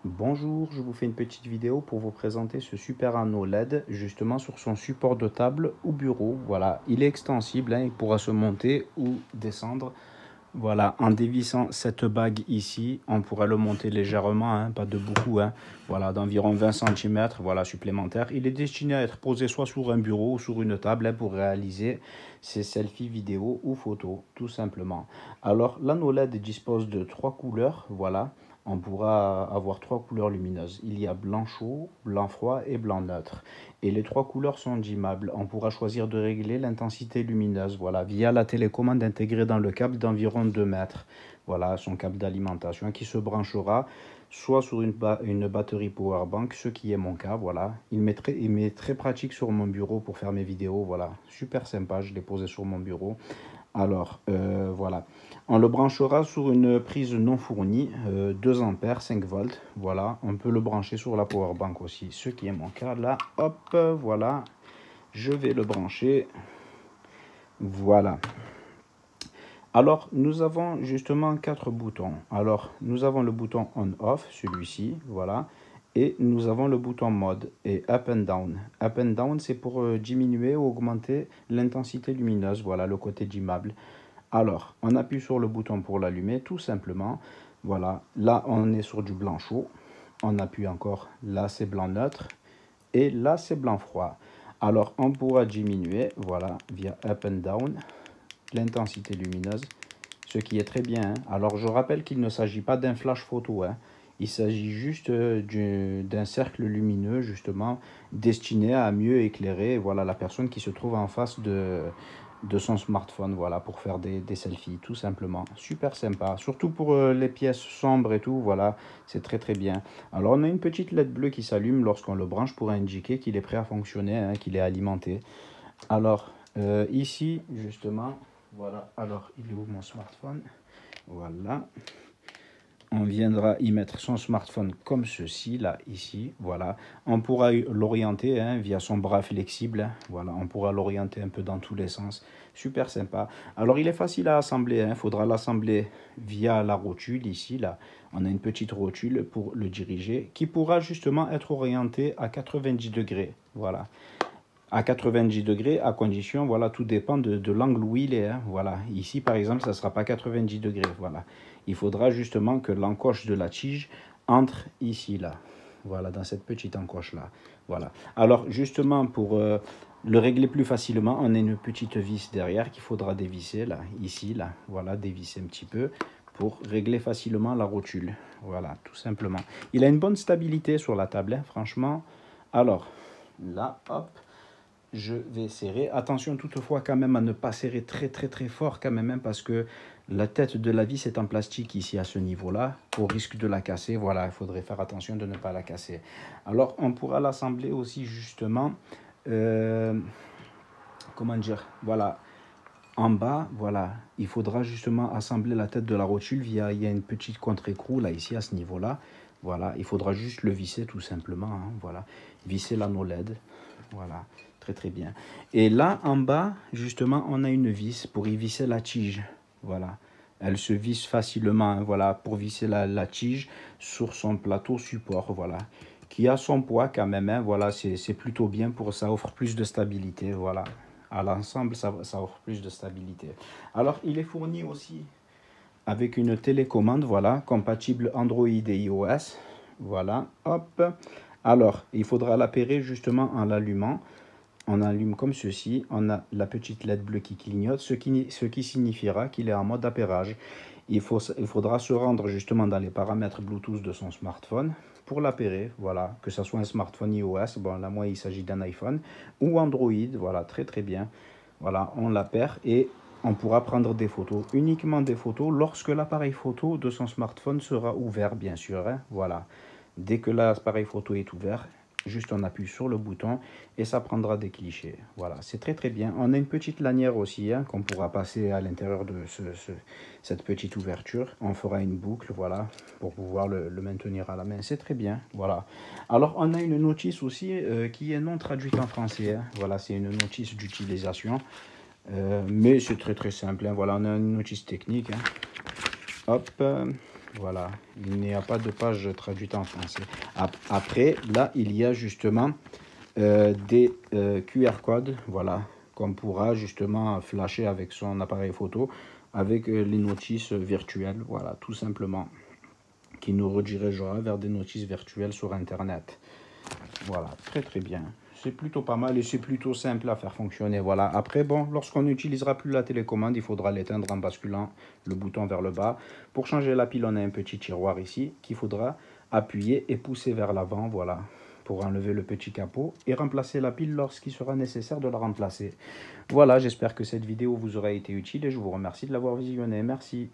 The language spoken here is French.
Bonjour, je vous fais une petite vidéo pour vous présenter ce super anneau LED justement sur son support de table ou bureau. Voilà, il est extensible, il pourra se monter ou descendre. Voilà, en dévissant cette bague ici, on pourra le monter légèrement, pas de beaucoup, voilà, d'environ 20 cm, voilà, supplémentaire. Il est destiné à être posé soit sur un bureau ou sur une table pour réaliser ses selfies vidéo ou photos, tout simplement. Alors, l'anneau LED dispose de 3 couleurs, voilà. On pourra avoir 3 couleurs lumineuses. Il y a blanc chaud, blanc froid et blanc neutre. Et les 3 couleurs sont dimmables. On pourra choisir de régler l'intensité lumineuse, voilà, via la télécommande intégrée dans le câble d'environ 2 mètres. Voilà, son câble d'alimentation qui se branchera soit sur une batterie powerbank, ce qui est mon cas, voilà. Il m'est très pratique sur mon bureau pour faire mes vidéos, voilà. Super sympa, je l'ai posé sur mon bureau. Alors, voilà. On le branchera sur une prise non fournie, 2 ampères, 5 volts. Voilà, on peut le brancher sur la powerbank aussi, ce qui est mon cas. Là, hop, voilà, je vais le brancher. Voilà. Alors, nous avons justement 4 boutons. Alors, nous avons le bouton on-off, celui-ci, voilà. Et nous avons le bouton mode et up and down. Up and down, c'est pour diminuer ou augmenter l'intensité lumineuse, voilà, le côté dimmable. Alors, on appuie sur le bouton pour l'allumer, tout simplement. Voilà, là, on est sur du blanc chaud. On appuie encore, là, c'est blanc neutre. Et là, c'est blanc froid. Alors, on pourra diminuer, voilà, via up and down, l'intensité lumineuse, ce qui est très bien. Alors, je rappelle qu'il ne s'agit pas d'un flash photo. Il s'agit juste d'un cercle lumineux, justement, destiné à mieux éclairer, voilà, la personne qui se trouve en face de son smartphone, voilà, pour faire des selfies, tout simplement. Super sympa, surtout pour les pièces sombres et tout, voilà, c'est très très bien. Alors, on a une petite LED bleue qui s'allume lorsqu'on le branche pour indiquer qu'il est prêt à fonctionner, qu'il est alimenté. Alors, ici, justement, voilà, alors, il est où mon smartphone? Voilà. On viendra y mettre son smartphone comme ceci, là, ici, voilà. On pourra l'orienter via son bras flexible, voilà. On pourra l'orienter un peu dans tous les sens. Super sympa. Alors, il est facile à assembler, il faudra l'assembler via la rotule, ici, là. On a une petite rotule pour le diriger, qui pourra justement être orientée à 90 degrés, voilà. À 90 degrés, à condition, voilà, tout dépend de l'angle où il est. Voilà, ici par exemple, ça ne sera pas 90 degrés. Voilà, il faudra justement que l'encoche de la tige entre ici, là. Voilà, dans cette petite encoche-là. Voilà. Alors, justement, pour le régler plus facilement, on a une petite vis derrière qu'il faudra dévisser, là, ici, là. Voilà, dévisser un petit peu pour régler facilement la rotule. Voilà, tout simplement. Il a une bonne stabilité sur la table, franchement. Alors, là, hop. Je vais serrer. Attention toutefois quand même à ne pas serrer très très très fort quand même, parce que la tête de la vis est en plastique ici à ce niveau-là, au risque de la casser. Voilà, il faudrait faire attention de ne pas la casser. Alors on pourra l'assembler aussi justement, comment dire, voilà, en bas, voilà, il faudra justement assembler la tête de la rotule via, il y a une petite contre-écrou là ici à ce niveau-là. Voilà, il faudra juste le visser tout simplement, voilà, visser l'anneau LED, voilà, très très bien. Et là en bas, justement, on a une vis pour y visser la tige, voilà. Elle se visse facilement, voilà, pour visser la tige sur son plateau support, voilà, qui a son poids quand même, voilà, c'est plutôt bien, pour ça offre plus de stabilité, voilà. À l'ensemble, ça offre plus de stabilité. Alors, il est fourni aussi avec une télécommande, voilà, compatible Android et iOS. Voilà, hop. Alors, il faudra l'appairer justement en l'allumant. On allume comme ceci. On a la petite LED bleue qui clignote, ce qui signifiera qu'il est en mode appairage. Il faudra se rendre justement dans les paramètres Bluetooth de son smartphone pour l'appairer, voilà, que ce soit un smartphone iOS, bon là moi il s'agit d'un iPhone, ou Android, voilà, très très bien. Voilà, on l'appaire et on pourra prendre des photos, uniquement des photos, lorsque l'appareil photo de son smartphone sera ouvert, bien sûr, voilà. Dès que l'appareil photo est ouvert, juste on appuie sur le bouton et ça prendra des clichés. Voilà, c'est très très bien. On a une petite lanière aussi qu'on pourra passer à l'intérieur de cette petite ouverture. On fera une boucle, voilà, pour pouvoir le maintenir à la main. C'est très bien, voilà. Alors on a une notice aussi qui est non traduite en français. Voilà, c'est une notice d'utilisation. Mais c'est très très simple. Voilà, on a une notice technique. Hop, Voilà, il n'y a pas de page traduite en français. Après, là, il y a justement des QR codes, voilà, qu'on pourra justement flasher avec son appareil photo, avec les notices virtuelles, voilà, tout simplement, qui nous redirigera vers des notices virtuelles sur Internet. Voilà, très très bien. C'est plutôt pas mal et c'est plutôt simple à faire fonctionner. Voilà. Après, bon, lorsqu'on n'utilisera plus la télécommande, il faudra l'éteindre en basculant le bouton vers le bas. Pour changer la pile, on a un petit tiroir ici qu'il faudra appuyer et pousser vers l'avant. Voilà, pour enlever le petit capot et remplacer la pile lorsqu'il sera nécessaire de la remplacer. Voilà, j'espère que cette vidéo vous aura été utile et je vous remercie de l'avoir visionnée. Merci.